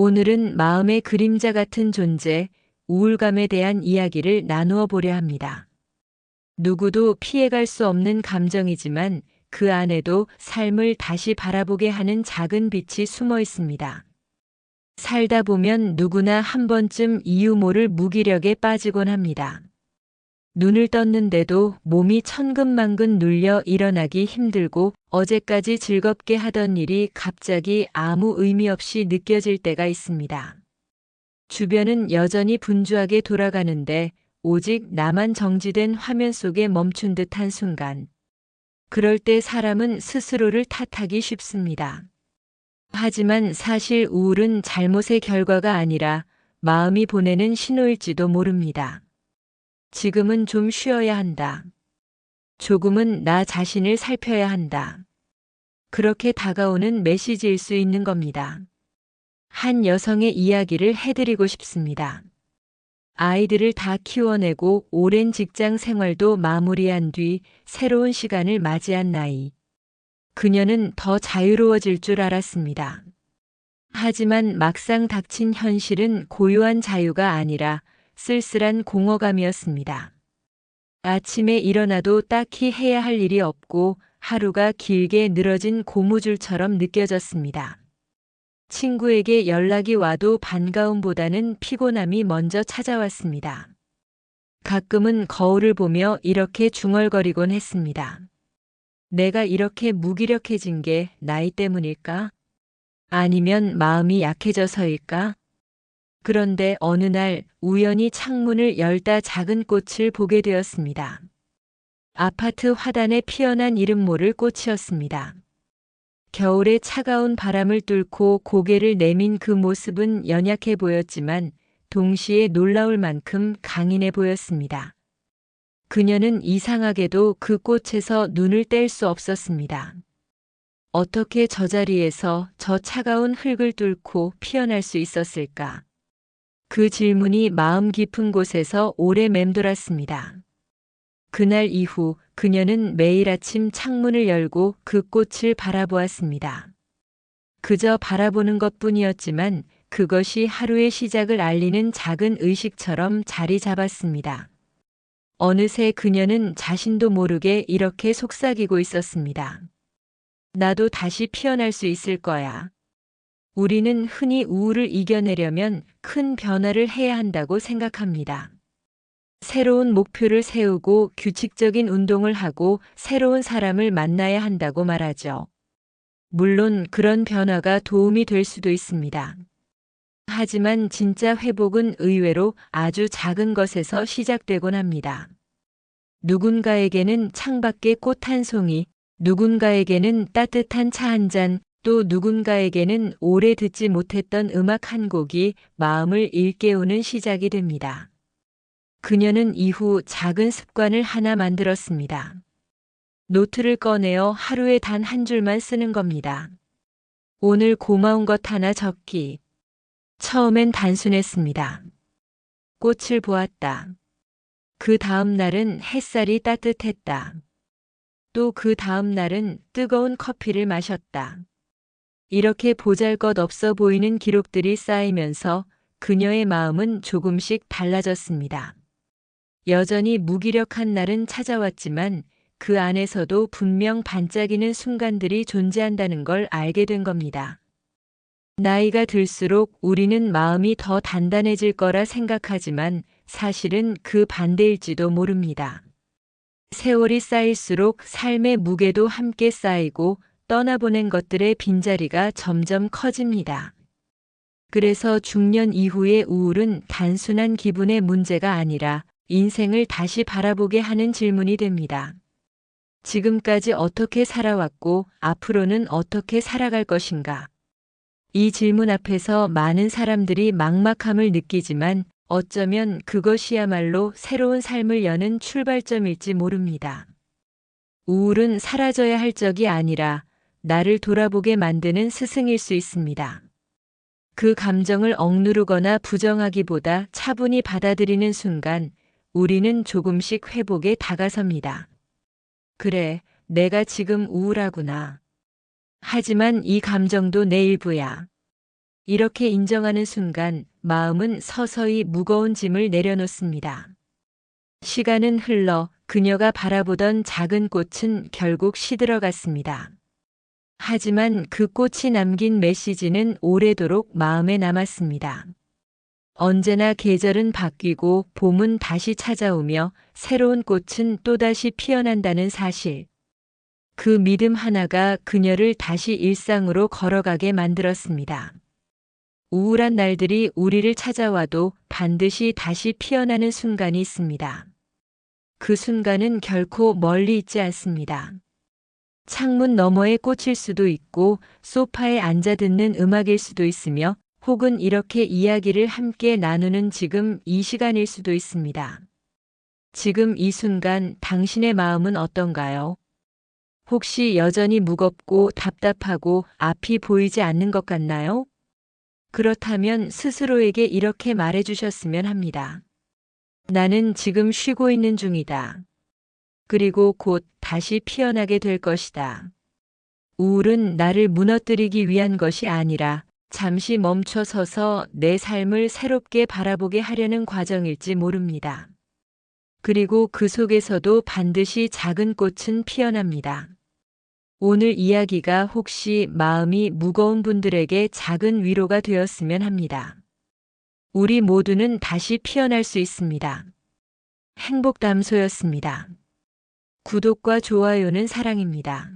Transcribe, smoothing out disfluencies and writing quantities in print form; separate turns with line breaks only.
오늘은 마음의 그림자 같은 존재, 우울감에 대한 이야기를 나누어 보려 합니다. 누구도 피해갈 수 없는 감정이지만 그 안에도 삶을 다시 바라보게 하는 작은 빛이 숨어 있습니다. 살다 보면 누구나 한 번쯤 이유 모를 무기력에 빠지곤 합니다. 눈을 떴는데도 몸이 천근만근 눌려 일어나기 힘들고 어제까지 즐겁게 하던 일이 갑자기 아무 의미 없이 느껴질 때가 있습니다. 주변은 여전히 분주하게 돌아가는데 오직 나만 정지된 화면 속에 멈춘 듯한 순간. 그럴 때 사람은 스스로를 탓하기 쉽습니다. 하지만 사실 우울은 잘못의 결과가 아니라 마음이 보내는 신호일지도 모릅니다. 지금은 좀 쉬어야 한다. 조금은 나 자신을 살펴야 한다. 그렇게 다가오는 메시지일 수 있는 겁니다. 한 여성의 이야기를 해드리고 싶습니다. 아이들을 다 키워내고 오랜 직장 생활도 마무리한 뒤 새로운 시간을 맞이한 나이. 그녀는 더 자유로워질 줄 알았습니다. 하지만 막상 닥친 현실은 고요한 자유가 아니라 쓸쓸한 공허감이었습니다. 아침에 일어나도 딱히 해야 할 일이 없고 하루가 길게 늘어진 고무줄처럼 느껴졌습니다. 친구에게 연락이 와도 반가움보다는 피곤함이 먼저 찾아왔습니다. 가끔은 거울을 보며 이렇게 중얼거리곤 했습니다. 내가 이렇게 무기력해진 게 나이 때문일까? 아니면 마음이 약해져서일까? 그런데 어느 날 우연히 창문을 열다 작은 꽃을 보게 되었습니다. 아파트 화단에 피어난 이름 모를 꽃이었습니다. 겨울의 차가운 바람을 뚫고 고개를 내민 그 모습은 연약해 보였지만 동시에 놀라울 만큼 강인해 보였습니다. 그녀는 이상하게도 그 꽃에서 눈을 뗄 수 없었습니다. 어떻게 저 자리에서 저 차가운 흙을 뚫고 피어날 수 있었을까? 그 질문이 마음 깊은 곳에서 오래 맴돌았습니다. 그날 이후 그녀는 매일 아침 창문을 열고 그 꽃을 바라보았습니다. 그저 바라보는 것뿐이었지만 그것이 하루의 시작을 알리는 작은 의식처럼 자리 잡았습니다. 어느새 그녀는 자신도 모르게 이렇게 속삭이고 있었습니다. 나도 다시 피어날 수 있을 거야. 우리는 흔히 우울을 이겨내려면 큰 변화를 해야 한다고 생각합니다. 새로운 목표를 세우고 규칙적인 운동을 하고 새로운 사람을 만나야 한다고 말하죠. 물론 그런 변화가 도움이 될 수도 있습니다. 하지만 진짜 회복은 의외로 아주 작은 것에서 시작되곤 합니다. 누군가에게는 창밖에 꽃 한 송이, 누군가에게는 따뜻한 차 한 잔, 또 누군가에게는 오래 듣지 못했던 음악 한 곡이 마음을 일깨우는 시작이 됩니다. 그녀는 이후 작은 습관을 하나 만들었습니다. 노트를 꺼내어 하루에 단 한 줄만 쓰는 겁니다. 오늘 고마운 것 하나 적기. 처음엔 단순했습니다. 꽃을 보았다. 그 다음 날은 햇살이 따뜻했다. 또 그 다음 날은 뜨거운 커피를 마셨다. 이렇게 보잘것없어 보이는 기록들이 쌓이면서 그녀의 마음은 조금씩 달라졌습니다. 여전히 무기력한 날은 찾아왔지만 그 안에서도 분명 반짝이는 순간들이 존재한다는 걸 알게 된 겁니다. 나이가 들수록 우리는 마음이 더 단단해질 거라 생각하지만 사실은 그 반대일지도 모릅니다. 세월이 쌓일수록 삶의 무게도 함께 쌓이고 떠나보낸 것들의 빈자리가 점점 커집니다. 그래서 중년 이후의 우울은 단순한 기분의 문제가 아니라 인생을 다시 바라보게 하는 질문이 됩니다. 지금까지 어떻게 살아왔고 앞으로는 어떻게 살아갈 것인가? 이 질문 앞에서 많은 사람들이 막막함을 느끼지만 어쩌면 그것이야말로 새로운 삶을 여는 출발점일지 모릅니다. 우울은 사라져야 할 적이 아니라 나를 돌아보게 만드는 스승일 수 있습니다. 그 감정을 억누르거나 부정하기보다 차분히 받아들이는 순간 우리는 조금씩 회복에 다가섭니다. 그래, 내가 지금 우울하구나. 하지만 이 감정도 내 일부야. 이렇게 인정하는 순간 마음은 서서히 무거운 짐을 내려놓습니다. 시간은 흘러 그녀가 바라보던 작은 꽃은 결국 시들어갔습니다. 하지만 그 꽃이 남긴 메시지는 오래도록 마음에 남았습니다. 언제나 계절은 바뀌고 봄은 다시 찾아오며 새로운 꽃은 또다시 피어난다는 사실. 그 믿음 하나가 그녀를 다시 일상으로 걸어가게 만들었습니다. 우울한 날들이 우리를 찾아와도 반드시 다시 피어나는 순간이 있습니다. 그 순간은 결코 멀리 있지 않습니다. 창문 너머의 꽃일 수도 있고 소파에 앉아 듣는 음악일 수도 있으며 혹은 이렇게 이야기를 함께 나누는 지금 이 시간일 수도 있습니다. 지금 이 순간 당신의 마음은 어떤가요? 혹시 여전히 무겁고 답답하고 앞이 보이지 않는 것 같나요? 그렇다면 스스로에게 이렇게 말해 주셨으면 합니다. 나는 지금 쉬고 있는 중이다. 그리고 곧 다시 피어나게 될 것이다. 우울은 나를 무너뜨리기 위한 것이 아니라 잠시 멈춰 서서 내 삶을 새롭게 바라보게 하려는 과정일지 모릅니다. 그리고 그 속에서도 반드시 작은 꽃은 피어납니다. 오늘 이야기가 혹시 마음이 무거운 분들에게 작은 위로가 되었으면 합니다. 우리 모두는 다시 피어날 수 있습니다. 행복담소였습니다. 구독과 좋아요는 사랑입니다.